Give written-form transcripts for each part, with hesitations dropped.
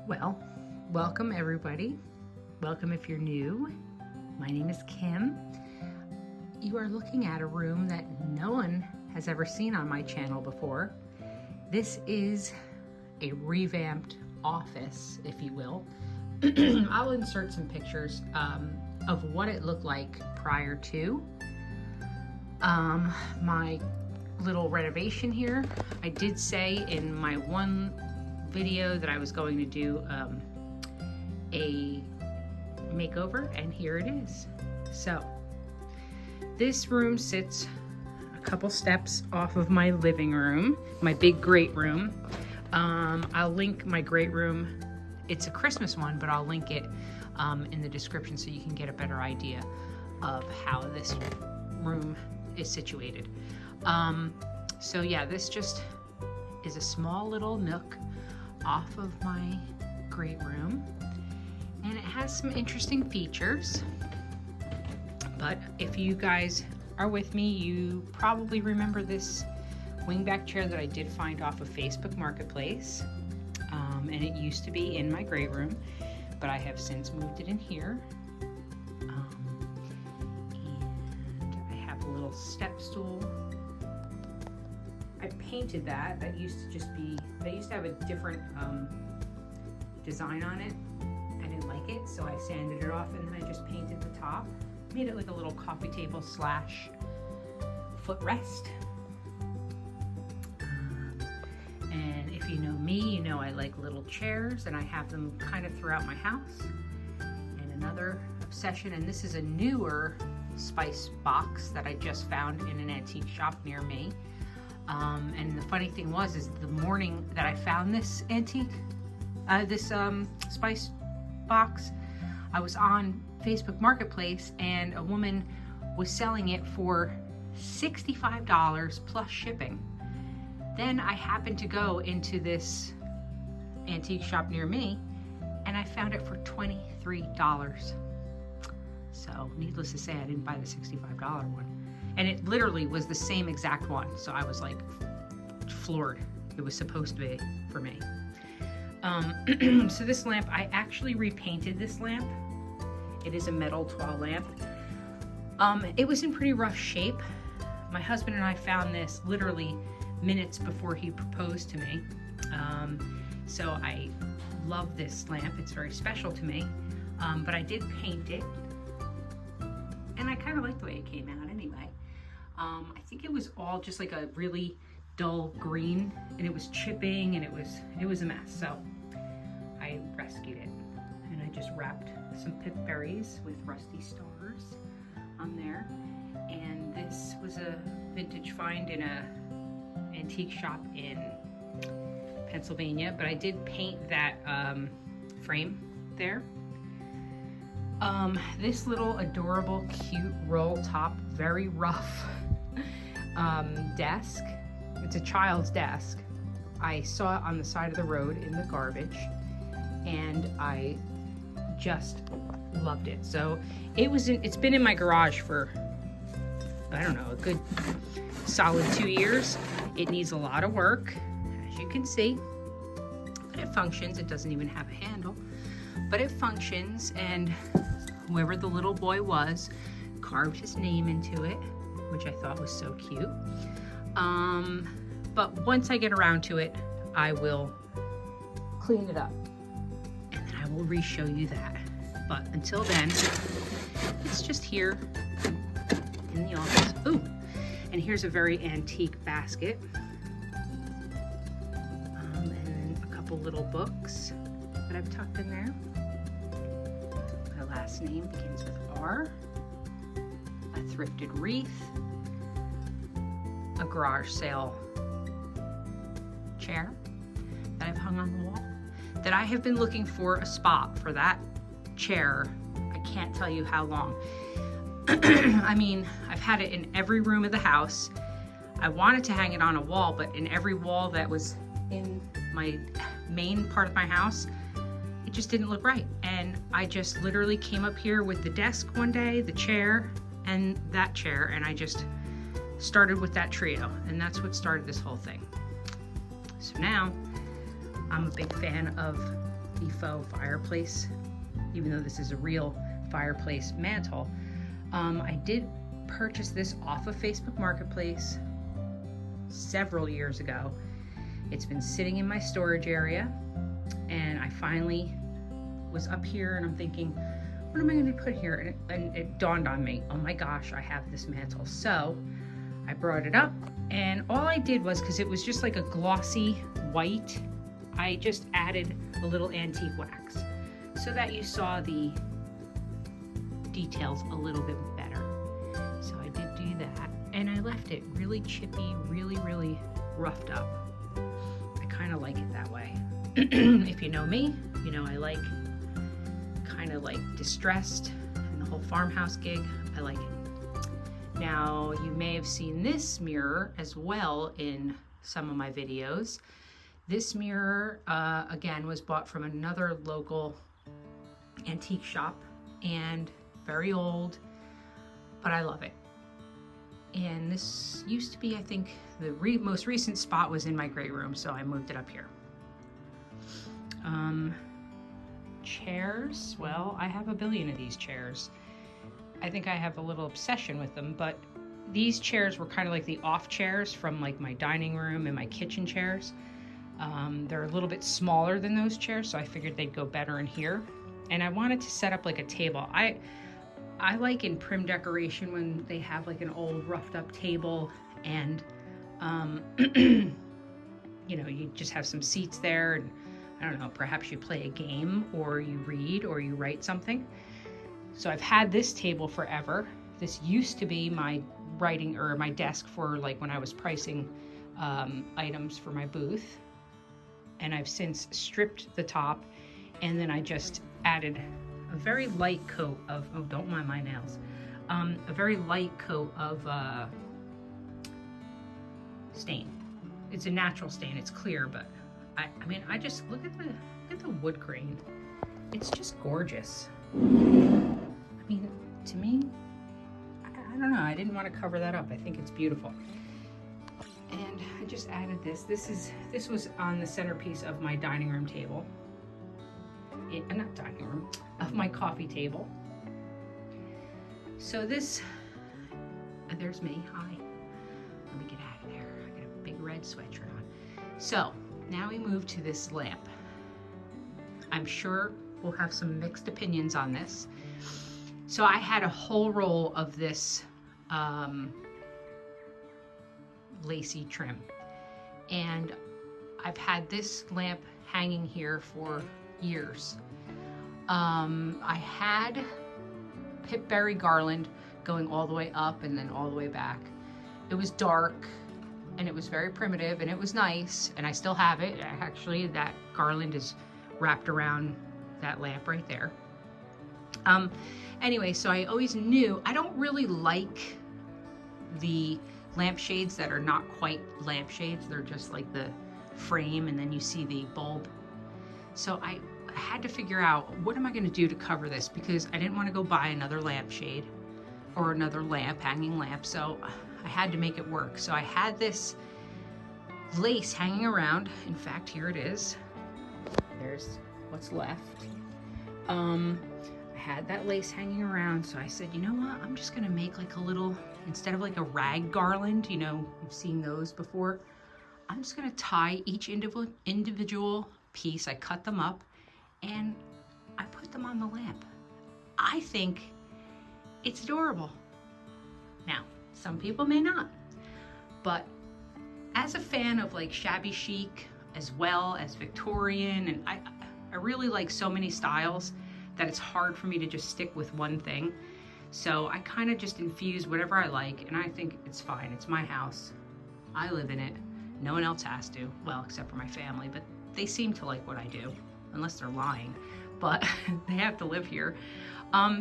Well, welcome everybody. Welcome if you're new. My name is Kim. You are looking at a room that no one has ever seen on my channel before. This is a revamped office, if you will. I'll insert some pictures of what it looked like prior to my little renovation here. I did say in my one video that I was going to do a makeover, and here it is. So this room sits a couple steps off of my living room, my big great room. I'll link my great room. It's a Christmas one, but I'll link it in the description so you can get a better idea of how this room is situated. So yeah, this just is a small little nook off of my great room, and it has some interesting features. But if you guys are with me, you probably remember this wingback chair that I did find off of Facebook Marketplace, and it used to be in my great room, but I have since moved it in here. And I have a little step stool. I painted that. That used to just be, they used to have a different design on it. I didn't like it, so I sanded it off, and then I just painted the top. Made it like a little coffee table slash footrest. And if you know me, you know I like little chairs, and I have them kind of throughout my house. And another obsession, and this is a newer spice box that I just found in an antique shop near me. And the funny thing is the morning that I found this antique, spice box, I was on Facebook Marketplace, and a woman was selling it for $65 plus shipping. Then I happened to go into this antique shop near me, and I found it for $23. So needless to say, I didn't buy the $65 one. And it literally was the same exact one. So I was like floored. It was supposed to be for me. So this lamp, I actually repainted this lamp. It is a metal toile lamp. It was in pretty rough shape. My husband and I found this literally minutes before he proposed to me. So I love this lamp. It's very special to me. But I did paint it, and I kind of like the way it came out anyway. I think it was all just like a really dull green, and it was chipping, and it was a mess. So I rescued it, and I just wrapped some pip berries with rusty stars on there. And this was a vintage find in a antique shop in Pennsylvania, but I did paint that frame there. This little adorable, cute roll top, very rough desk. It's a child's desk. I saw it on the side of the road in the garbage, and I just loved it. So it's been in my garage for, I don't know, a good solid 2 years. It needs a lot of work, as you can see, but it functions. It doesn't even have a handle, but it functions, and whoever the little boy was carved his name into it, which I thought was so cute. But once I get around to it, I will clean it up, and then I will re-show you that. But until then, it's just here in the office. Ooh, and here's a very antique basket. And then a couple little books that I've tucked in there. My last name begins with R. A thrifted wreath. A garage sale chair that I've hung on the wall. That I have been looking for a spot for that chair. I can't tell you how long. I mean, I've had it in every room of the house. I wanted to hang it on a wall, but in every wall that was in my main part of my house, it just didn't look right. And I just literally came up here with the desk one day, the chair, and that chair, and I just started with that trio, and that's what started this whole thing. So now I'm a big fan of the Faux fireplace, even though this is a real fireplace mantle. I did purchase this off of Facebook Marketplace several years ago. It's been sitting in my storage area, and I finally was up here and I'm thinking, what am I going to put here? And it dawned on me, oh my gosh, I have this mantle. So I brought it up, and all I did was, because it was just like a glossy white, I just added a little antique wax so that you saw the details a little bit better. So I did do that, and I left it really chippy, really roughed up. I kind of like it that way. If you know me, you know I like kind of like distressed, and the whole farmhouse gig, I like it. Now, you may have seen this mirror as well in some of my videos. This mirror, again, was bought from another local antique shop, and very old, but I love it. And this used to be, I think, the most recent spot was in my great room, so I moved it up here. Chairs, well, I have a billion of these chairs. I think I have a little obsession with them, but these chairs were kind of like the off chairs from like my dining room and my kitchen chairs. They're a little bit smaller than those chairs, so I figured they'd go better in here. And I wanted to set up like a table. I like in prim decoration when they have like an old roughed up table, and you know, you just have some seats there, and I don't know, perhaps you play a game, or you read, or you write something. So I've had this table forever. This used to be my writing, or my desk for like when I was pricing items for my booth. And I've since stripped the top, and then I just added a very light coat of, oh, don't mind my nails, a very light coat of stain. It's a natural stain, it's clear, but I mean, I just look at the wood grain. It's just gorgeous. I mean, to me, I don't know, I didn't want to cover that up. I think it's beautiful. And I just added this. This was on the centerpiece of my dining room table. Not dining room, of my coffee table. So this, there's me, hi. Let me get out of there. I got a big red sweatshirt on. So now we move to this lamp. I'm sure we'll have some mixed opinions on this. So I had a whole roll of this lacy trim, and I've had this lamp hanging here for years. I had pipberry garland going all the way up and then all the way back. It was dark and it was very primitive and it was nice, and I still have it. Actually, that garland is wrapped around that lamp right there. Anyway, so I always knew I don't really like the lampshades that are not quite lampshades. They're just like the frame and then you see the bulb. So I had to figure out, what am I going to do to cover this, because I didn't want to go buy another lampshade or another lamp, hanging lamp. So I had to make it work. So I had this lace hanging around. In fact, here it is. There's what's left. I had that lace hanging around, so I said, you know what, I'm just gonna make like a little, instead of like a rag garland, you know, you've seen those before, I'm just gonna tie each individual piece. I cut them up and I put them on the lamp. I think it's adorable. Now, some people may not, but as a fan of like shabby chic as well as Victorian, and I really like so many styles that it's hard for me to just stick with one thing. So I kind of just infuse whatever I like, and I think it's fine. It's my house. I live in it. No one else has to. Well, except for my family, but they seem to like what I do, unless they're lying, but they have to live here.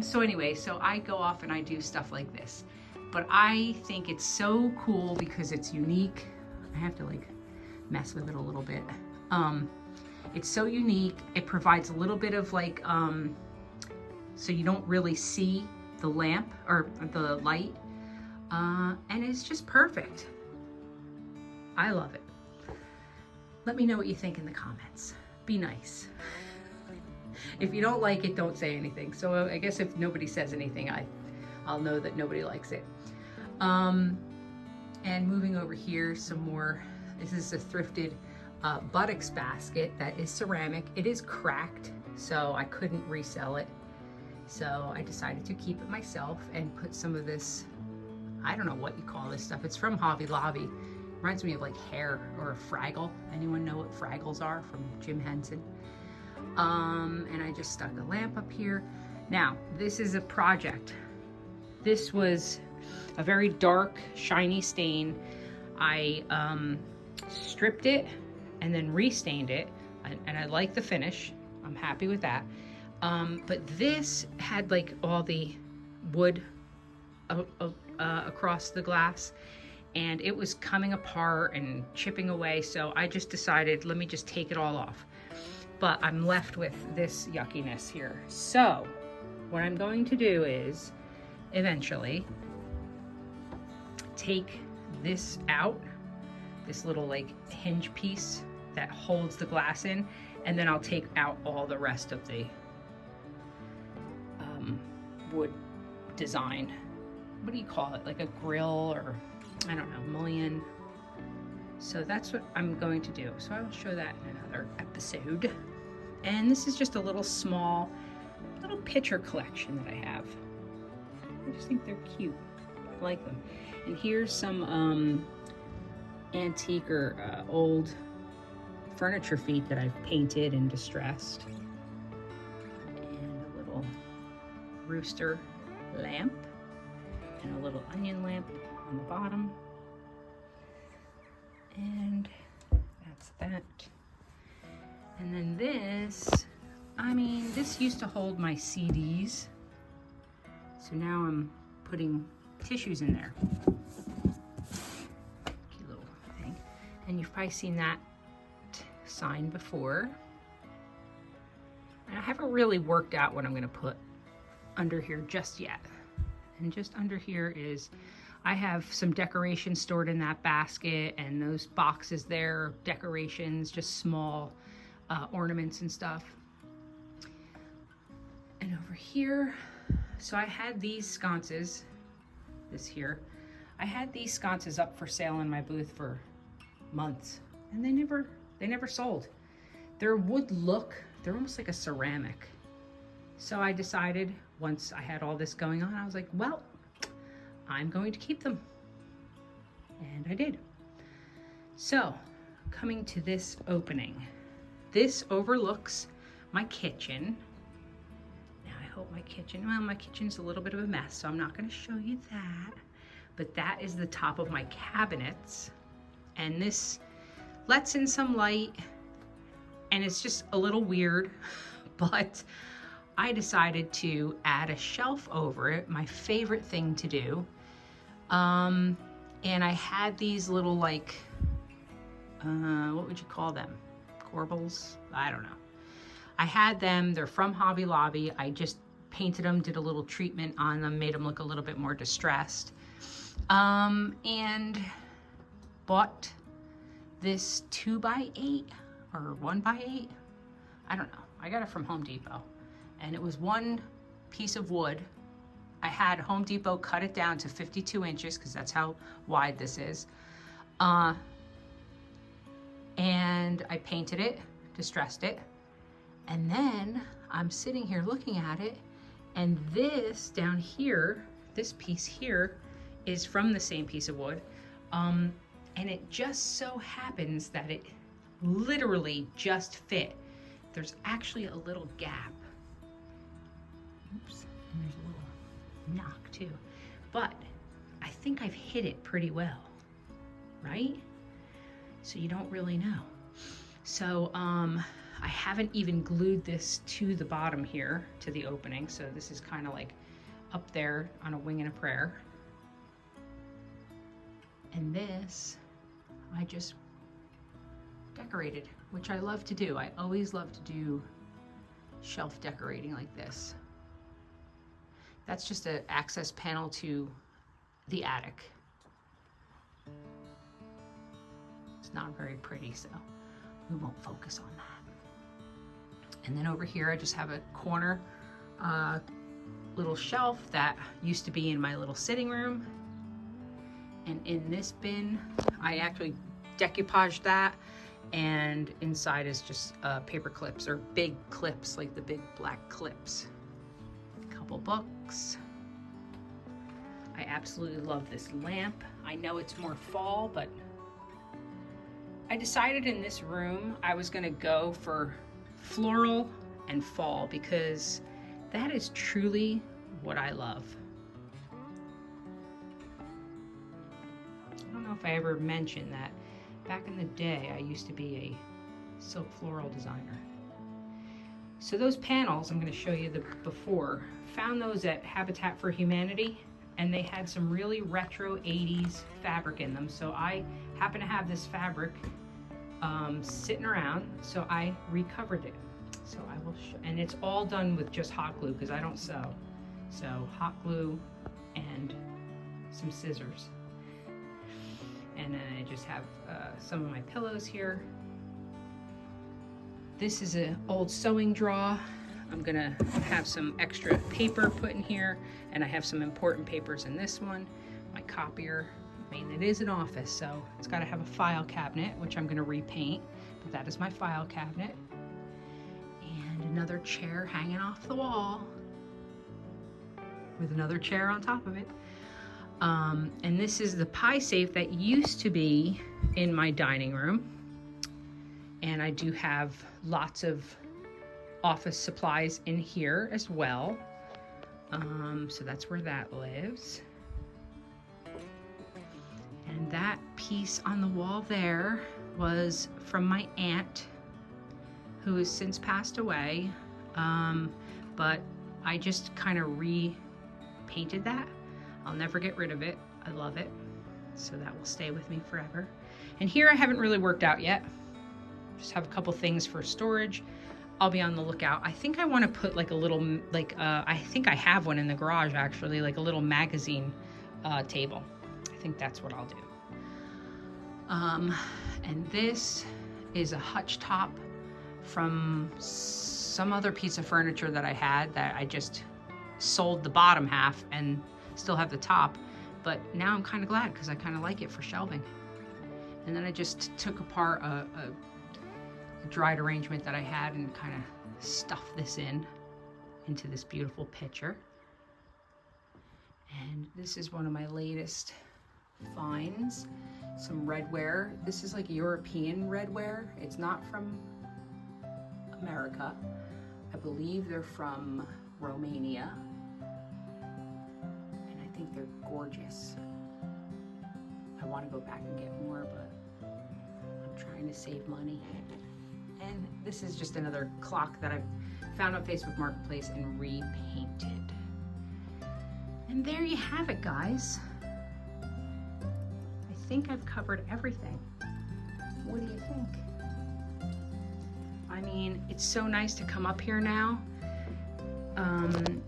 So anyway, so I go off and I do stuff like this. But I think it's so cool because it's unique. I have to like mess with it a little bit. It's so unique. It provides a little bit of like, so you don't really see the lamp or the light. And it's just perfect. I love it. Let me know what you think in the comments. Be nice. If you don't like it, don't say anything. So I guess if nobody says anything, I'll know that nobody likes it. And moving over here, some more. This is a thrifted buttocks basket that is ceramic. It is cracked, so I couldn't resell it. So I decided to keep it myself and put some of this, I don't know what you call this stuff. It's from Hobby Lobby. Reminds me of like hair or a Fraggle. Anyone know what Fraggles are? From Jim Henson. And I just stuck a lamp up here. Now, this is a project. This was a very dark, shiny stain. I stripped it and then restained it, and I like the finish. I'm happy with that. But this had like all the wood across the glass, and it was coming apart and chipping away, so I just decided, let me just take it all off. But I'm left with this yuckiness here. So what I'm going to do is eventually take this out, this little like hinge piece that holds the glass in, and then I'll take out all the rest of the wood design. What do you call it? Like a grill, or I don't know, mullion. So that's what I'm going to do. So I will show that in another episode. And this is just a little small, little picture collection that I have. I just think they're cute. I like them. And here's some antique or old furniture feet that I've painted and distressed. And a little rooster lamp. And a little onion lamp on the bottom. And that's that. And then this, I mean, this used to hold my CDs. So now I'm putting tissues in there. Cute little thing. And you've probably seen that sign before. And I haven't really worked out what I'm gonna put under here just yet. And just under here is, I have some decorations stored in that basket, and those boxes there, decorations, just small ornaments and stuff. And over here, so I had these sconces, this here. I had these sconces up for sale in my booth for months, and they never sold. Their wood look, they're almost like a ceramic. So I decided, once I had all this going on, I was like, well, I'm going to keep them. And I did. So, coming to this opening. This overlooks my kitchen. Now I hope my kitchen's a little bit of a mess, so I'm not gonna show you that. But that is the top of my cabinets. And this lets in some light, and it's just a little weird, but I decided to add a shelf over it, my favorite thing to do. And I had these little like, what would you call them? Corbels? I don't know. I had them, they're from Hobby Lobby. I just painted them, did a little treatment on them, made them look a little bit more distressed. And bought this 2x8 or 1x8. I don't know. I got it from Home Depot. And it was one piece of wood. I had Home Depot cut it down to 52 inches because that's how wide this is. And I painted it, distressed it. And then I'm sitting here looking at it, and this down here, this piece here is from the same piece of wood. And it just so happens that it literally just fit. There's actually a little gap. Oops, and there's a little knock too. But I think I've hit it pretty well, right? So you don't really know. So I haven't even glued this to the bottom here, to the opening. So this is kind of like up there on a wing and a prayer. And this, I just decorated, which I love to do. I always love to do shelf decorating like this. That's just an access panel to the attic. It's not very pretty, so we won't focus on that. And then over here I just have a corner little shelf that used to be in my little sitting room. And in this bin, I actually decoupaged that, and inside is just paper clips, or big clips, like the big black clips. A couple books. I absolutely love this lamp. I know it's more fall, but I decided in this room I was gonna go for floral and fall because that is truly what I love. I don't know if I ever mentioned that back in the day I used to be a silk floral designer. So those panels, I'm going to show you the before, found those at Habitat for Humanity, and they had some really retro 80s fabric in them. So I happen to have this fabric sitting around, so I recovered it. So I will show, and it's all done with just hot glue because I don't sew. So hot glue and some scissors. And then I just have some of my pillows here. This is an old sewing drawer. I'm gonna have some extra paper put in here, and I have some important papers in this one. My copier, I mean, it is an office, so it's gotta have a file cabinet, which I'm gonna repaint, but that is my file cabinet. And another chair hanging off the wall with another chair on top of it. And this is the pie safe that used to be in my dining room. And I do have lots of office supplies in here as well. So that's where that lives. And that piece on the wall there was from my aunt, who has since passed away. But I just kind of repainted that. I'll never get rid of it. I love it. So that will stay with me forever. And here I haven't really worked out yet. Just have a couple things for storage. I'll be on the lookout. I think I want to put like a little, I think I have one in the garage actually, like a little magazine table. I think that's what I'll do. And this is a hutch top from some other piece of furniture that I had that I just sold the bottom half and still have the top, but now I'm kind of glad because I kind of like it for shelving. And then I just took apart a dried arrangement that I had and kind of stuffed this into this beautiful pitcher. And this is one of my latest finds, some redware. This is like European redware. It's not from America. I believe they're from Romania. I think they're gorgeous. I want to go back and get more, but I'm trying to save money. And this is just another clock that I've found on Facebook Marketplace and repainted. And there you have it, guys. I think I've covered everything. What do you think? I mean, it's so nice to come up here now.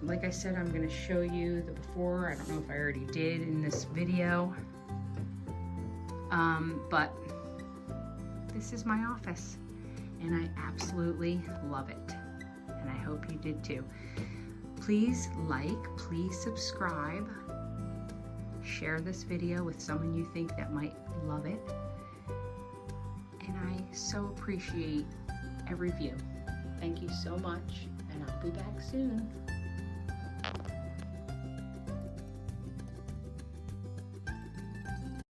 Like I said, I'm going to show you the before. I don't know if I already did in this video. But this is my office and I absolutely love it. And I hope you did too. Please like, please subscribe, share this video with someone you think that might love it. And I so appreciate every view. Thank you so much, and I'll be back soon.